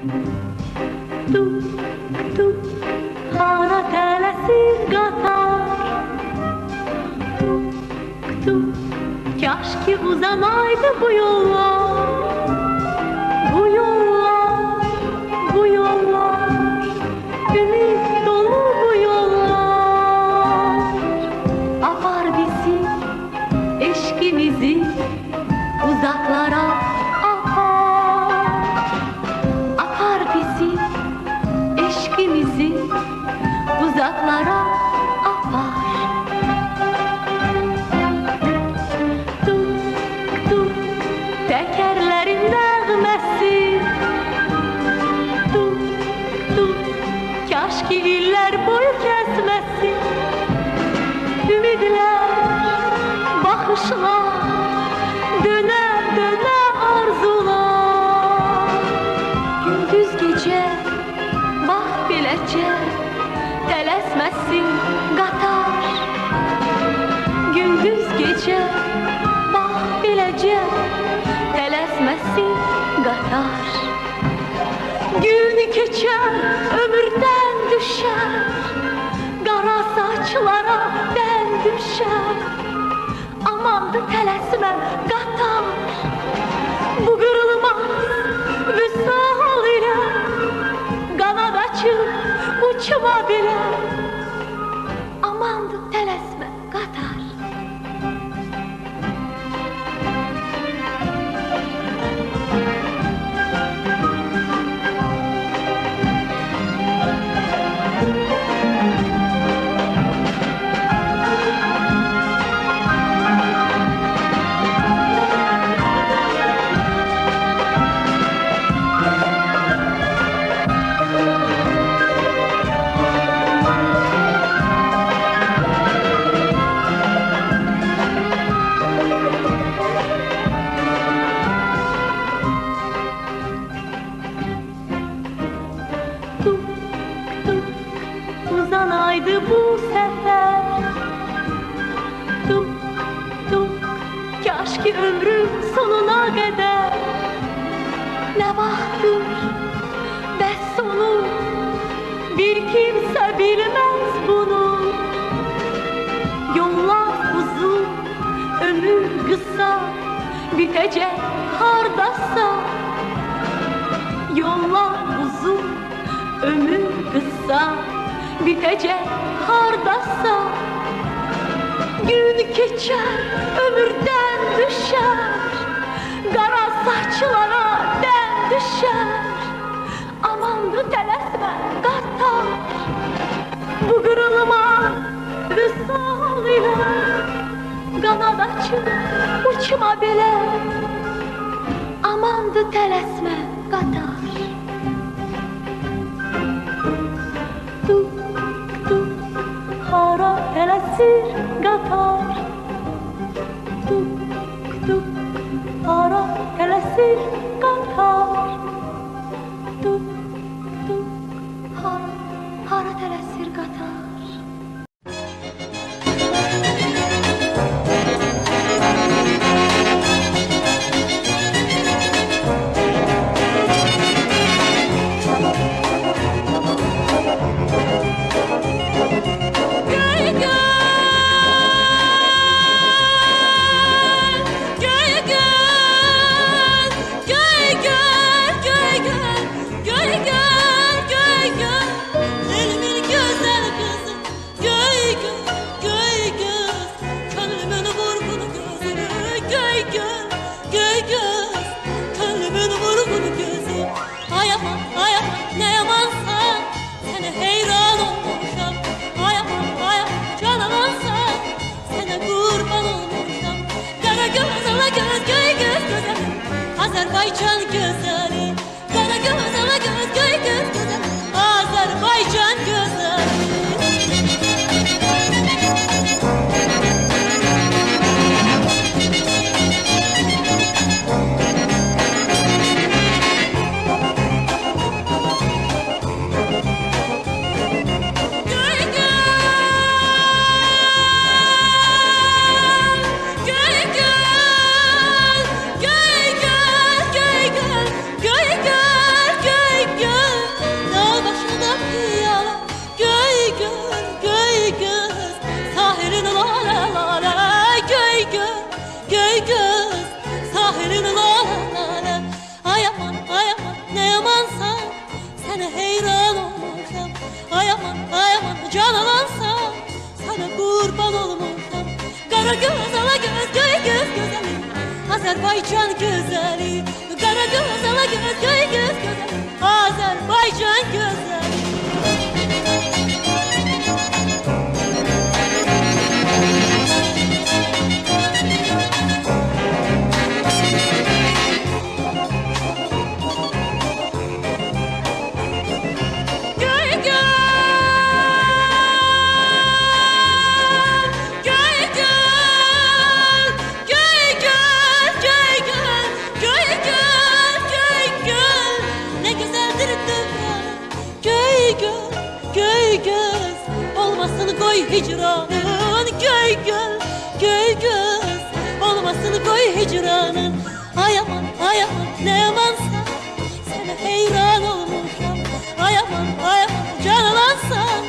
Tuk tuk hara tələsir qatar. Tuk tuk kaş ki uzanaydı bu yollar. Bu yollar, bu yollar, ümit dolu bu yollar. Apar bizi, eşkimizi uzaklara apar. Apar bizi, eşkimizi uzaklara apar. Tuk tuk tekerlerin nəğməsi. Tuk tuk kaş ki illər boyu kəsməsin. Ümidlər, baxışlar, dönə dönə arzular. Gündüz gecə, bax beləcə, tələsməsin qatar. Gündüz gecə, bax beləcə, tələsməsin qatar. Gün keçər, ömürdən düşər, qara saçlara dən düşər. Amandı tələsmə qatar. Bu qırılmaz vüsal ilə qanad açıb uçma bilə. Amandı tələsmə qatar. Tuk tuk uzanaydı bu sefer. Tuk tuk kaş ki ömrüm sonuna qədər. Nə vaxtdır bəs sonu, bir kimsə bilməz bunu. Yollar uzun, ömür qısa, bitəcək hardasa. Yollar uzun, ömür qısa, bitəcək hardasa. Gün keçər, ömürdən düşər, qara saçlara dən düşər. Amandı tələsmə qatar. Bu qırılmaz vüsal ilə qanad açıb uçma belə. Amandı tələsmə qatar. Tuk tuk hara tələsir qatar. Tuk tuk hara tələsir qatar. Tuk tuk hara tələsir qatar. Azerbaycan güzeli, kara göz ala göz, göy göz güzel. Azerbaycan güzeli. Kara göz ala göz göy göz güzeli Azerbaycan güzeli Kara göz ala göz göy göz güzeli Azerbaycan güzeli Koy hicranın göy göl, göy göz olmasın koy hicranın. Ay aman ne yamansan sana heyran olmuşam. Ay aman canlansan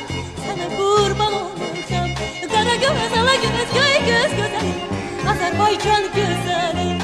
sana kurban olmuşam. Kara göz ala göz göy göz güzel Azerbaycan güzeli